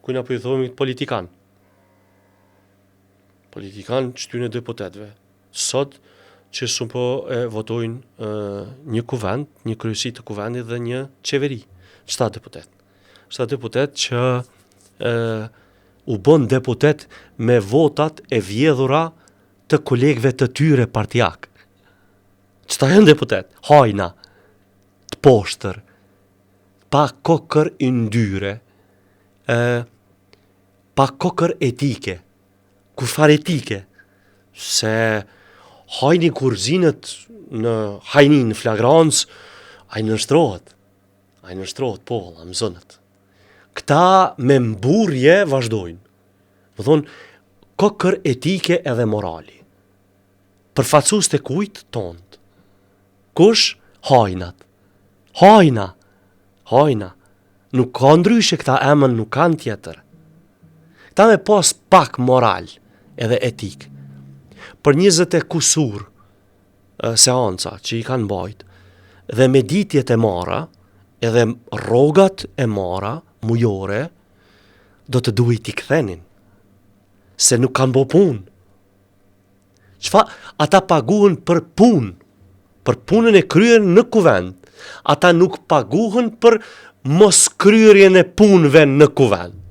kujna po i thomi politikan. Politikan shtyjnë e deputetëve. Sot që shumë po e votojnë një kuvend, një kryesi të kuvendit dhe një qeveri. 7 deputet. 7 deputet që u bën deputet me votat e vjedhura të kolegëve të tyre partijak. Qëta janë deputet? Hajna, të poshtër, pa kokër yndyrë, pa kokër etike, kufar etike, se hajni kur zinët në hajnin në flagrancë, a i nështrohet, po, la më zënët. Këta me mburje vazhdojnë. Më thonë, kokër etike edhe morali. Përfacus të kujtë tonët. Kush? Hajnat. Hajna. Nuk ka ndryshe këta emën, nuk kanë tjetër. Këta me pas pak moral edhe etik. Për 20 e kusur seanca që i kanë bajt, dhe me ditjet e mara, edhe rogat e mara, mujore, do të duhet t'i kthenin. Se nuk kanë bo punë. Ata paguhen për punë, për punën e kryer në kuvend. Ata nuk paguhen për mos kryerjen e punëve në kuvend.